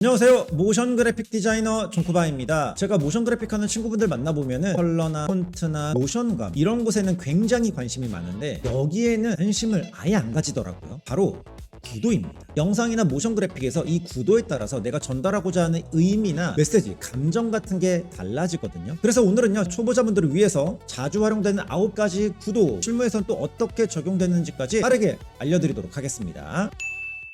안녕하세요. 모션 그래픽 디자이너 존쿠바입니다. 제가 모션 그래픽 하는 친구분들 만나보면은 컬러나 폰트나 모션감 이런 곳에는 굉장히 관심이 많은데 여기에는 관심을 아예 안 가지더라고요. 바로 구도입니다. 영상이나 모션 그래픽에서 이 구도에 따라서 내가 전달하고자 하는 의미나 메시지, 감정 같은 게 달라지거든요. 그래서 오늘은요, 초보자분들을 위해서 자주 활용되는 9가지 구도, 실무에선 또 어떻게 적용되는지까지 빠르게 알려드리도록 하겠습니다.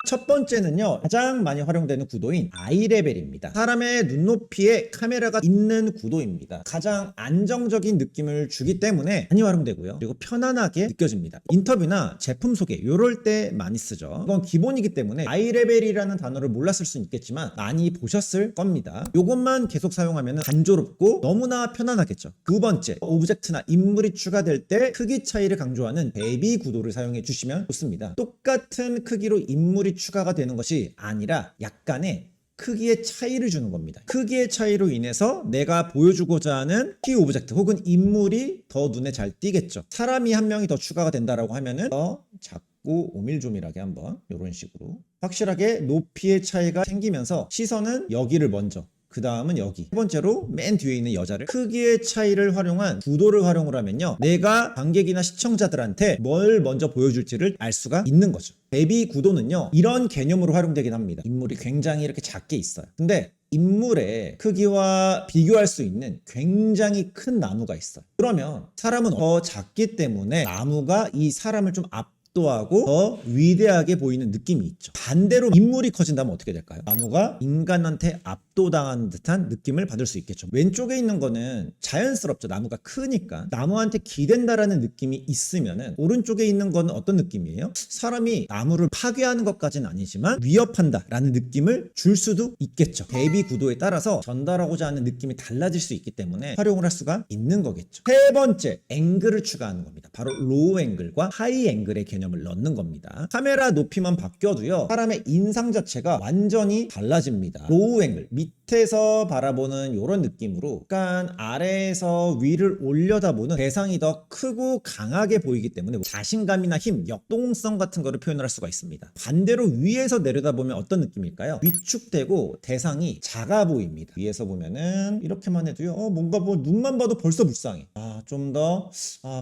첫 번째는요, 가장 많이 활용되는 구도인 아이레벨입니다. 사람의 눈높이에 카메라가 있는 구도입니다. 가장 안정적인 느낌을 주기 때문에 많이 활용되고요. 그리고 편안하게 느껴집니다. 인터뷰나 제품 소개 이럴 때 많이 쓰죠. 이건 기본이기 때문에 아이레벨이라는 단어를 몰랐을 수는 있겠지만 많이 보셨을 겁니다. 이것만 계속 사용하면 단조롭고 너무나 편안하겠죠. 두 번째, 오브젝트나 인물이 추가될 때 크기 차이를 강조하는 베이비 구도를 사용해 주시면 좋습니다. 똑같은 크기로 인물이 추가가 되는 것이 아니라 약간의 크기의 차이를 주는 겁니다. 크기의 차이로 인해서 내가 보여주고자 하는 키 오브젝트 혹은 인물이 더 눈에 잘 띄겠죠. 사람이 한 명이 더 추가가 된다라고 하면은 더 작고 오밀조밀하게 한번 이런 식으로 확실하게 높이의 차이가 생기면서 시선은 여기를 먼저, 그 다음은 여기, 세 번째로 맨 뒤에 있는 여자를, 크기의 차이를 활용한 구도를 활용을 하면요, 내가 관객이나 시청자들한테 뭘 먼저 보여줄지를 알 수가 있는 거죠. 베이비 구도는요, 이런 개념으로 활용되긴 합니다. 인물이 굉장히 이렇게 작게 있어요. 근데 인물의 크기와 비교할 수 있는 굉장히 큰 나무가 있어요. 그러면 사람은 더 작기 때문에 나무가 이 사람을 좀 압도하고 더 위대하게 보이는 느낌이 있죠. 반대로 인물이 커진다면 어떻게 될까요? 나무가 인간한테 압도당한 듯한 느낌을 받을 수 있겠죠. 왼쪽에 있는 거는 자연스럽죠. 나무가 크니까 나무한테 기댄다라는 느낌이 있으면은, 오른쪽에 있는 거는 어떤 느낌이에요? 사람이 나무를 파괴하는 것까지는 아니지만 위협한다라는 느낌을 줄 수도 있겠죠. 대비 구도에 따라서 전달하고자 하는 느낌이 달라질 수 있기 때문에 활용을 할 수가 있는 거겠죠. 세 번째, 앵글을 추가하는 겁니다. 바로 로우 앵글과 하이 앵글의 개념을 넣는 겁니다. 카메라 높이만 바뀌어도요, 사람의 인상 자체가 완전히 달라집니다. 로우 앵글, 밑에서 바라보는 이런 느낌으로 약간 아래에서 위를 올려다보는 대상이 더 크고 강하게 보이기 때문에 자신감이나 힘, 역동성 같은 거를 표현을 할 수가 있습니다. 반대로 위에서 내려다보면 어떤 느낌일까요? 위축되고 대상이 작아 보입니다. 위에서 보면은 이렇게만 해도요, 뭔가 뭐 눈만 봐도 벌써 불쌍해. 좀 더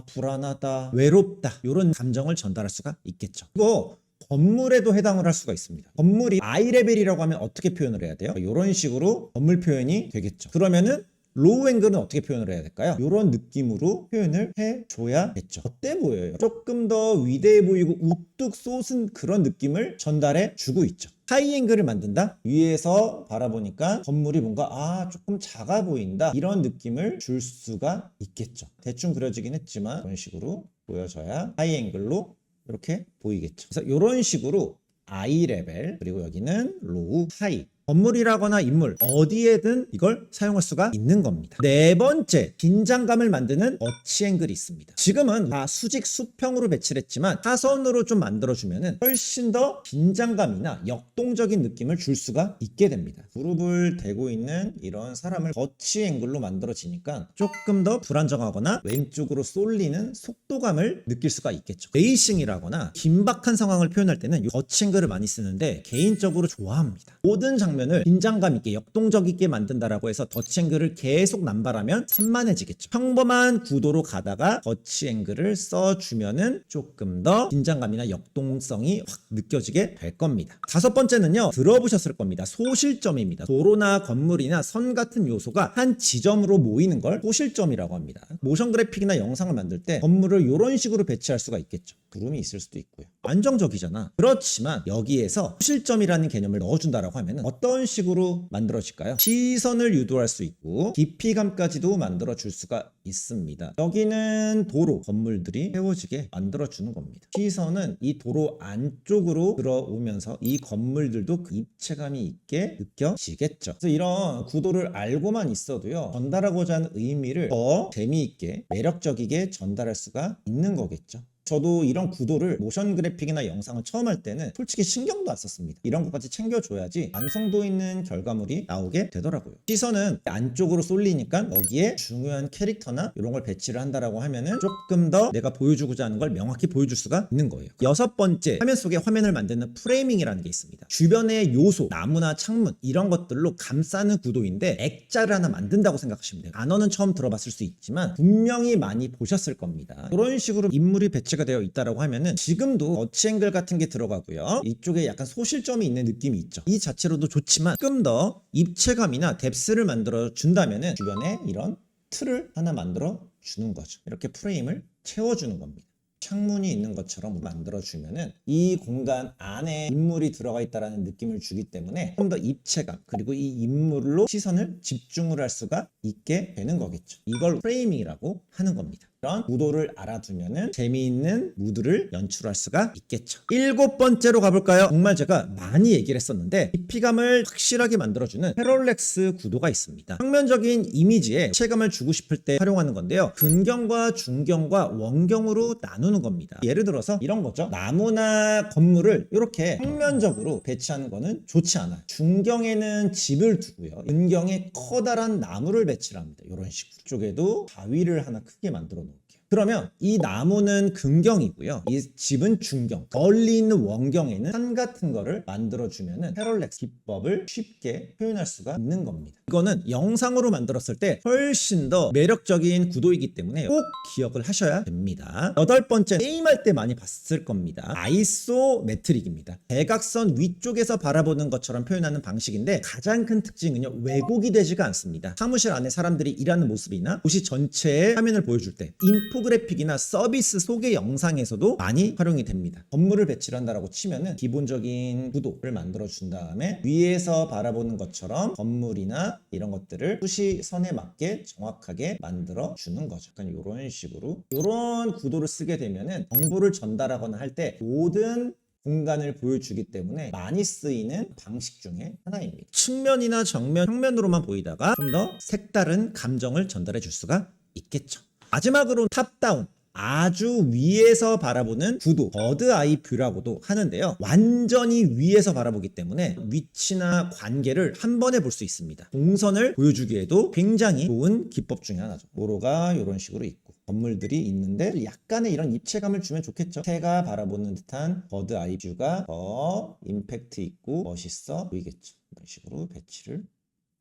불안하다, 외롭다, 이런 감정을 전달할 수가 있겠죠. 이거 건물에도 해당을 할 수가 있습니다. 건물이 아이레벨이라고 하면 어떻게 표현을 해야 돼요? 이런 식으로 건물 표현이 되겠죠. 그러면은 로우 앵글은 어떻게 표현을 해야 될까요? 이런 느낌으로 표현을 해줘야겠죠. 어때 보여요? 조금 더 위대해 보이고 우뚝 솟은 그런 느낌을 전달해 주고 있죠. 하이 앵글을 만든다? 위에서 바라보니까 건물이 뭔가 조금 작아 보인다, 이런 느낌을 줄 수가 있겠죠. 대충 그려지긴 했지만 이런 식으로 보여져야 하이 앵글로 이렇게 보이겠죠. 그래서 이런 식으로 아이 레벨, 그리고 여기는 로우, 하이, 건물이라거나 인물 어디에든 이걸 사용할 수가 있는 겁니다. 네 번째, 긴장감을 만드는 어치 앵글이 있습니다. 지금은 다 수직 수평으로 배치를 했지만 사선으로 좀 만들어주면 훨씬 더 긴장감이나 역동적인 느낌을 줄 수가 있게 됩니다. 무릎을 대고 있는 이런 사람을 어치 앵글로 만들어지니까 조금 더 불안정하거나 왼쪽으로 쏠리는 속도감을 느낄 수가 있겠죠. 레이싱이라거나 긴박한 상황을 표현할 때는 이 어치 앵글을 많이 쓰는데 개인적으로 좋아합니다. 모든 장면을 긴장감 있게 역동적이게 만든다라고 해서 더치 앵글을 계속 남발하면 산만해지겠죠. 평범한 구도로 가다가 더치 앵글을 써주면은 조금 더 긴장감이나 역동성이 확 느껴지게 될 겁니다. 다섯 번째는요, 들어보셨을 겁니다. 소실점입니다. 도로나 건물이나 선 같은 요소가 한 지점으로 모이는 걸 소실점이라고 합니다. 모션 그래픽이나 영상을 만들 때 건물을 이런 식으로 배치할 수가 있겠죠. 구름이 있을 수도 있고요. 안정적이잖아. 그렇지만 여기에서 소실점이라는 개념을 넣어준다라고 하면 어떤 식으로 만들어질까요? 시선을 유도할 수 있고 깊이감까지도 만들어줄 수가 있습니다. 여기는 도로, 건물들이 세워지게 만들어주는 겁니다. 시선은 이 도로 안쪽으로 들어오면서 이 건물들도 그 입체감이 있게 느껴지겠죠. 그래서 이런 구도를 알고만 있어도요, 전달하고자 하는 의미를 더 재미있게 매력적이게 전달할 수가 있는 거겠죠. 저도 이런 구도를 모션 그래픽이나 영상을 처음 할 때는 솔직히 신경도 안 썼습니다. 이런 것까지 챙겨줘야지 완성도 있는 결과물이 나오게 되더라고요. 시선은 안쪽으로 쏠리니까 여기에 중요한 캐릭터나 이런 걸 배치를 한다라고 하면은 조금 더 내가 보여주고자 하는 걸 명확히 보여줄 수가 있는 거예요. 여섯 번째, 화면 속에 화면을 만드는 프레이밍이라는 게 있습니다. 주변의 요소, 나무나 창문 이런 것들로 감싸는 구도인데 액자를 하나 만든다고 생각하시면 돼요. 단어는 처음 들어봤을 수 있지만 분명히 많이 보셨을 겁니다. 이런 식으로 인물이 배치가 되어 있다라고 하면은 지금도 어치앵글 같은 게 들어가고요. 이쪽에 약간 소실점이 있는 느낌이 있죠. 이 자체로도 좋지만 조금 더 입체감이나 뎁스를 만들어 준다면은 주변에 이런 틀을 하나 만들어 주는 거죠. 이렇게 프레임을 채워주는 겁니다. 창문이 있는 것처럼 만들어주면은 이 공간 안에 인물이 들어가 있다는 느낌을 주기 때문에 좀 더 입체감 그리고 이 인물로 시선을 집중을 할 수가 있게 되는 거겠죠. 이걸 프레이밍이라고 하는 겁니다. 이런 구도를 알아두면은 재미있는 무드를 연출할 수가 있겠죠. 일곱 번째로 가볼까요? 정말 제가 많이 얘기를 했었는데 깊이감을 확실하게 만들어주는 패럴렉스 구도가 있습니다. 평면적인 이미지에 체감을 주고 싶을 때 활용하는 건데요. 근경과 중경과 원경으로 나누는 겁니다. 예를 들어서 이런 거죠. 나무나 건물을 이렇게 평면적으로 배치하는 거는 좋지 않아요. 중경에는 집을 두고요. 근경에 커다란 나무를 배치를 합니다. 이런 식으로. 이쪽에도 바위를 하나 크게 만들어 놓을게요. 그러면 이 나무는 근경이고요. 이 집은 중경. 멀리 있는 원경에는 산 같은 거를 만들어주면은 패럴렉스 기법을 쉽게 표현할 수가 있는 겁니다. 이거는 영상으로 만들었을 때 훨씬 더 매력적인 구도이기 때문에 꼭 기억을 하셔야 됩니다. 여덟 번째, 게임할 때 많이 봤을 겁니다. 아이소메트릭입니다. 대각선 위쪽에서 바라보는 것처럼 표현하는 방식인데 가장 큰 특징은요. 왜곡이 되지가 않습니다. 사무실 안에 사람들이 일하는 모습이나 도시 전체의 화면을 보여줄 때 인포그래픽이나 서비스 소개 영상에서도 많이 활용이 됩니다. 건물을 배치를 한다라고 치면은 기본적인 구도를 만들어 준 다음에 위에서 바라보는 것처럼 건물이나 이런 것들을 수시선에 맞게 정확하게 만들어 주는 거죠. 약간 이런 식으로 이런 구도를 쓰게 되면은 정보를 전달하거나 할 때 모든 공간을 보여주기 때문에 많이 쓰이는 방식 중에 하나입니다. 측면이나 정면, 평면으로만 보이다가 좀 더 색다른 감정을 전달해 줄 수가 있겠죠. 마지막으로 탑다운, 아주 위에서 바라보는 구도, 버드 아이 뷰라고도 하는데요. 완전히 위에서 바라보기 때문에 위치나 관계를 한 번에 볼 수 있습니다. 동선을 보여주기에도 굉장히 좋은 기법 중에 하나죠. 도로가 이런 식으로 있고 건물들이 있는데 약간의 이런 입체감을 주면 좋겠죠. 새가 바라보는 듯한 버드 아이 뷰가 더 임팩트 있고 멋있어 보이겠죠. 이런 식으로 배치를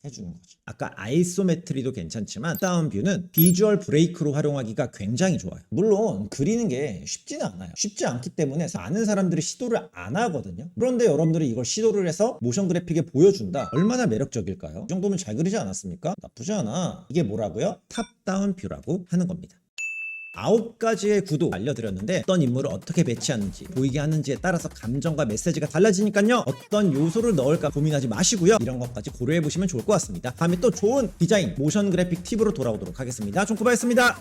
해주는 거죠. 아까 아이소메트리도 괜찮지만 다운 뷰는 비주얼 브레이크로 활용하기가 굉장히 좋아요. 물론 그리는 게 쉽지는 않아요. 쉽지 않기 때문에 많은 사람들이 시도를 안 하거든요. 그런데 여러분들이 이걸 시도를 해서 모션 그래픽에 보여준다. 얼마나 매력적일까요? 이 정도면 잘 그리지 않았습니까? 나쁘지 않아. 이게 뭐라고요? 탑다운 뷰라고 하는 겁니다. 9가지의 구도 알려드렸는데 어떤 인물을 어떻게 배치하는지 보이게 하는지에 따라서 감정과 메시지가 달라지니까요. 어떤 요소를 넣을까 고민하지 마시고요. 이런 것까지 고려해보시면 좋을 것 같습니다. 다음에 또 좋은 디자인, 모션 그래픽 팁으로 돌아오도록 하겠습니다. 종쿠바였습니다.